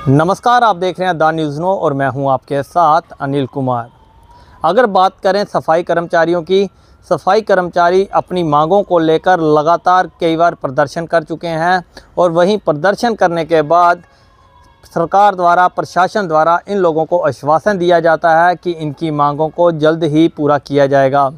नमस्कार, आप देख रहे हैं द न्यूज़ नो और मैं हूं आपके साथ अनिल कुमार। अगर बात करें सफाई कर्मचारियों की, सफाई कर्मचारी अपनी मांगों को लेकर लगातार कई बार प्रदर्शन कर चुके हैं और वहीं प्रदर्शन करने के बाद सरकार द्वारा, प्रशासन द्वारा इन लोगों को आश्वासन दिया जाता है कि इनकी मांगों को जल्द ही पूरा किया जाएगा।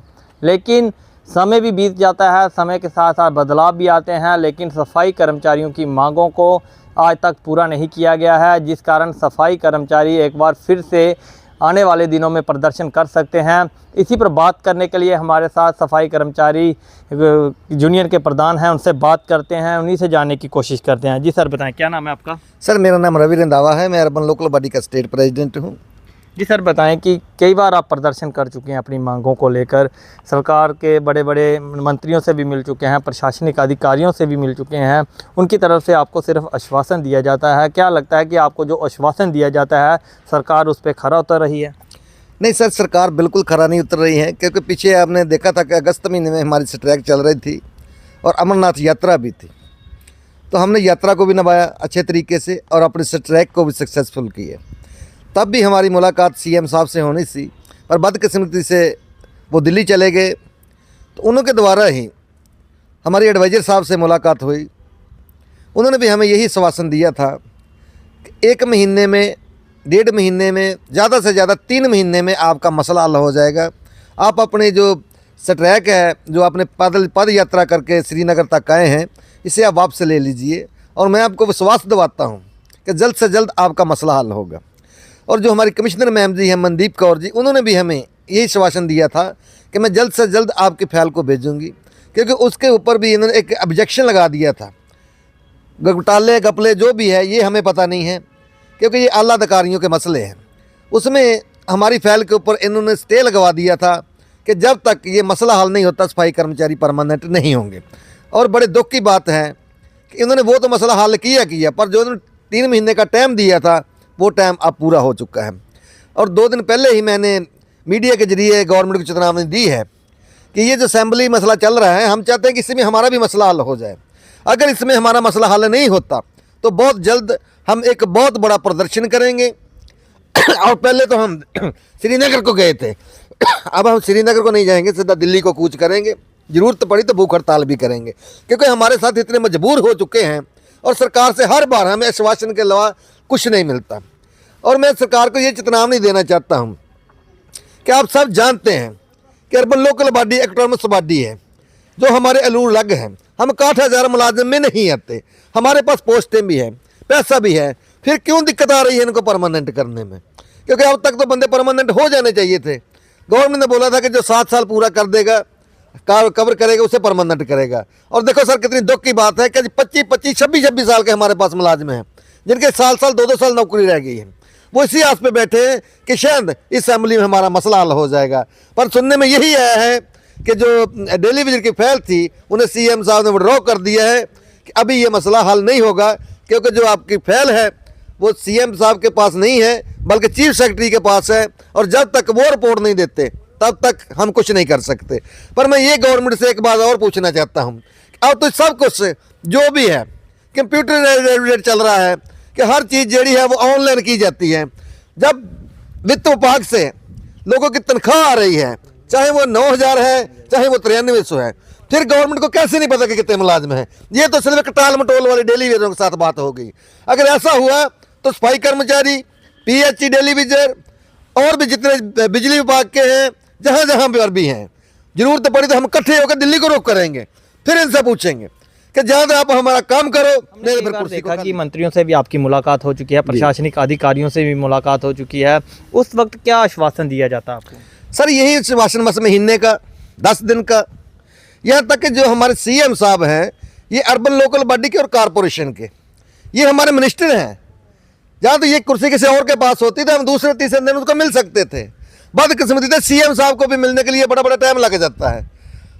लेकिन समय भी बीत जाता है, समय के साथ साथ बदलाव भी आते हैं, लेकिन सफाई कर्मचारियों की मांगों को आज तक पूरा नहीं किया गया है, जिस कारण सफाई कर्मचारी एक बार फिर से आने वाले दिनों में प्रदर्शन कर सकते हैं। इसी पर बात करने के लिए हमारे साथ सफाई कर्मचारी यूनियन के प्रधान हैं, उनसे बात करते हैं, उन्हीं से जानने की कोशिश करते हैं। जी सर, बताएं क्या नाम है आपका? सर, मेरा नाम रवि रंधावा है। मैं अर्बन लोकल बॉडी का स्टेट प्रेसिडेंट हूँ। जी सर, बताएं कि कई बार आप प्रदर्शन कर चुके हैं अपनी मांगों को लेकर, सरकार के बड़े बड़े मंत्रियों से भी मिल चुके हैं, प्रशासनिक अधिकारियों से भी मिल चुके हैं, उनकी तरफ से आपको सिर्फ आश्वासन दिया जाता है। क्या लगता है कि आपको जो आश्वासन दिया जाता है सरकार उस पर खरा उतर रही है? नहीं सर, सरकार बिल्कुल खरा नहीं उतर रही है, क्योंकि पीछे आपने देखा था कि अगस्त महीने में हमारी स्ट्राइक चल रही थी और अमरनाथ यात्रा भी थी। तो हमने यात्रा को भी निभाया अच्छे तरीके से और अपनी स्ट्राइक को भी सक्सेसफुल किया। तब भी हमारी मुलाकात सीएम साहब से होनी थी, पर बदकिस्मती से वो दिल्ली चले गए। तो उनके द्वारा ही हमारी एडवाइज़र साहब से मुलाकात हुई। उन्होंने भी हमें यही आश्वासन दिया था कि 1 महीने में, 1.5 महीने में, ज़्यादा से ज़्यादा 3 महीने में आपका मसला हल हो जाएगा। आप अपने जो स्ट्राइक है, जो आपने पद यात्रा करके श्रीनगर तक आए हैं, इसे आप वापस ले लीजिए और मैं आपको विश्वास दिलाता हूँ कि जल्द से जल्द आपका मसला हल होगा। और जो हमारी कमिश्नर मैम जी हैं, मनदीप कौर जी, उन्होंने भी हमें यही आश्वासन दिया था कि मैं जल्द से जल्द आपकी फाइल को भेजूंगी, क्योंकि उसके ऊपर भी इन्होंने एक ऑब्जेक्शन लगा दिया था। घोटाले घपले जो भी है ये हमें पता नहीं है, क्योंकि ये आला अधिकारियों के मसले हैं। उसमें हमारी फाइल के ऊपर इन्होंने स्टे लगवा दिया था कि जब तक ये मसला हल नहीं होता सफाई कर्मचारी परमानेंट नहीं होंगे। और बड़े दुख की बात है कि इन्होंने वो तो मसला हल किया, पर जो इन्होंने 3 महीने का टाइम दिया था वो टाइम अब पूरा हो चुका है। और 2 दिन पहले ही मैंने मीडिया के जरिए गवर्नमेंट को चेतावनी दी है कि ये जो असेंबली मसला चल रहा है, हम चाहते हैं कि इसमें हमारा भी मसला हल हो जाए। अगर इसमें हमारा मसला हल नहीं होता तो बहुत जल्द हम एक बहुत बड़ा प्रदर्शन करेंगे। और पहले तो हम श्रीनगर को गए थे, अब हम श्रीनगर को नहीं जाएंगे, सीधा दिल्ली को कूच करेंगे। ज़रूरत पड़ी तो भूख हड़ताल भी करेंगे, क्योंकि हमारे साथ इतने मजबूर हो चुके हैं और सरकार से हर बार हमें आश्वासन के अलावा कुछ नहीं मिलता। और मैं सरकार को ये चेतावनी देना चाहता हूँ कि आप सब जानते हैं कि urban local body autonomous body है, जो हमारे अलूर लग हैं। हम 61,000 मुलाजिम में नहीं आते, हमारे पास पोस्टें भी हैं, पैसा भी है, फिर क्यों दिक्कत आ रही है इनको परमानेंट करने में? क्योंकि अब तक तो बंदे परमानेंट हो जाने चाहिए थे। गवर्नमेंट ने बोला था कि जो 7 साल पूरा कर देगा, कवर करेगा, उसे परमानेंट करेगा। और देखो सर, कितनी दुख की बात है कि 25-25, 26-26 साल के हमारे पास मुलाजिम हैं, जिनके साल 2-2 साल नौकरी रह गई है। वो इसी आस पे बैठे हैं कि शायद इस असेंबली में हमारा मसला हल हो जाएगा। पर सुनने में यही आया है कि जो डेली विजिट की फाइल थी उन्हें सीएम साहब ने विड्रॉ कर दिया है कि अभी ये मसला हल नहीं होगा, क्योंकि जो आपकी फाइल है वो सीएम साहब के पास नहीं है, बल्कि चीफ सेक्रेटरी के पास है। और जब तक वो रिपोर्ट नहीं देते तब तक हम कुछ नहीं कर सकते। पर मैं ये गवर्नमेंट से एक बात और पूछना चाहता हूँ, अब तो सब कुछ जो भी है कंप्यूटर चल रहा है कि हर चीज़ जड़ी है वो ऑनलाइन की जाती है। जब वित्त विभाग से लोगों की तनख्वाह आ रही है, चाहे वो 9,000 है, चाहे वो 9300 है, फिर गवर्नमेंट को कैसे नहीं पता कि कितने मुलाजिम हैं? ये तो सिर्फ एक टाल मटोल वाले डेली वेजरों के साथ बात हो गई। अगर ऐसा हुआ तो सफाई कर्मचारी, पीएचई, डेली वेजर और भी जितने बिजली विभाग के हैं, जहाँ जहाँ पर भी हैं, जरूरत पड़ी तो हम इकट्ठे होकर दिल्ली को रोक करेंगे, फिर इनसे पूछेंगे कि जहाँ आप हमारा काम करो। नहीं, फिर देखा कि मंत्रियों से भी आपकी मुलाकात हो चुकी है, प्रशासनिक अधिकारियों से भी मुलाकात हो चुकी है, उस वक्त क्या आश्वासन दिया जाता है आपको? सर, यही आश्वासन बस महीने का, 10 दिन का। यहाँ तक कि जो हमारे सीएम साहब हैं, ये अर्बन लोकल बॉडी के और कारपोरेशन के, ये हमारे मिनिस्टर हैं। जहाँ तो ये कुर्सी किसी और के पास होती तो हम दूसरे तीसरे दिन उसको मिल सकते थे। बदकिस्मती से सीएम साहब को भी मिलने के लिए बड़ा बड़ा टाइम लग जाता है।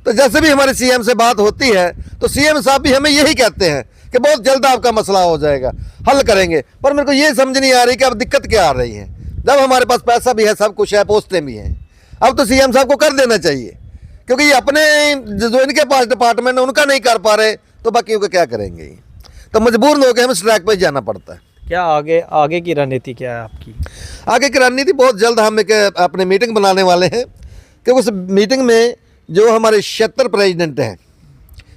तो जैसे भी हमारे सीएम से बात होती है तो सीएम साहब भी हमें यही कहते हैं कि बहुत जल्द आपका मसला हो जाएगा, हल करेंगे। पर मेरे को ये समझ नहीं आ रही कि अब दिक्कत क्या आ रही है, जब हमारे पास पैसा भी है, सब कुछ है, पोस्टें भी हैं। अब तो सीएम साहब को कर देना चाहिए, क्योंकि ये अपने जो इनके पास डिपार्टमेंट है उनका नहीं कर पा रहे तो बाकियों का क्या करेंगे? तो मजबूर होकर हमें स्ट्राइक पर जाना पड़ता है। क्या आगे आगे की रणनीति क्या है आपकी? आगे की रणनीति बहुत जल्द हम एक अपने मीटिंग बनाने वाले हैं, क्योंकि उस मीटिंग में जो हमारे 76 प्रेसिडेंट हैं,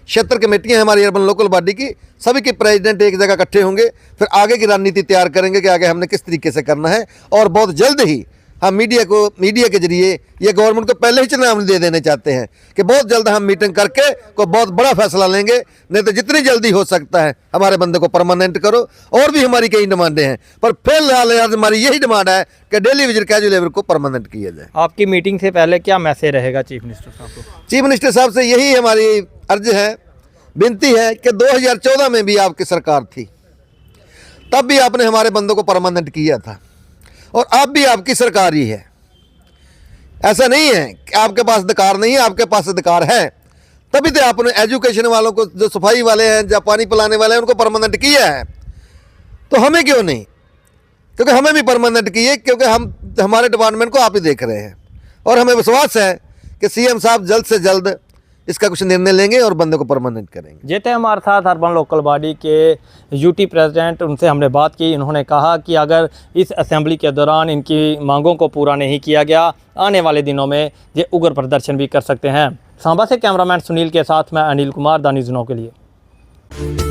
76 कमेटियाँ हैं हमारी अर्बन लोकल बॉडी की, सभी के प्रेसिडेंट एक जगह इकट्ठे होंगे, फिर आगे की रणनीति तैयार करेंगे कि आगे हमने किस तरीके से करना है। और बहुत जल्द ही हम मीडिया के जरिए ये गवर्नमेंट को पहले ही चेतावनी दे देने चाहते हैं कि बहुत जल्द हम मीटिंग करके कोई बहुत बड़ा फैसला लेंगे, नहीं तो जितनी जल्दी हो सकता है हमारे बंदे को परमानेंट करो। और भी हमारी कई डिमांडें हैं, पर फिलहाल आज हमारी यही डिमांड है कि डेली विजिट कैजुअल लेबर को परमानेंट किया जाए। आपकी मीटिंग से पहले क्या मैसेज रहेगा चीफ मिनिस्टर साहब को? चीफ मिनिस्टर साहब से यही हमारी अर्ज है, विनती है कि 2014 में भी आपकी सरकार थी, तब भी आपने हमारे बंदों को परमानेंट किया था, और अब भी आपकी सरकार ही है। ऐसा नहीं है कि आपके पास अधिकार नहीं है, आपके पास अधिकार है। तभी तो आपने एजुकेशन वालों को, जो सफाई वाले हैं, जो पानी पिलाने वाले हैं, उनको परमानेंट किया है। तो हमें क्यों नहीं? क्योंकि हमें भी परमानेंट किए, क्योंकि हमारे डिपार्टमेंट को आप ही देख रहे हैं, और हमें विश्वास है कि सीएम साहब जल्द से जल्द इसका कुछ निर्णय लेंगे और बंदे को परमानेंट करेंगे। जे थे हमारे साथ अर्बन लोकल बॉडी के यूटी प्रेसिडेंट, उनसे हमने बात की। इन्होंने कहा कि अगर इस असेंबली के दौरान इनकी मांगों को पूरा नहीं किया गया, आने वाले दिनों में ये उग्र प्रदर्शन भी कर सकते हैं। सांबा से कैमरामैन सुनील के साथ मैं Anil Kumar, the news now के लिए।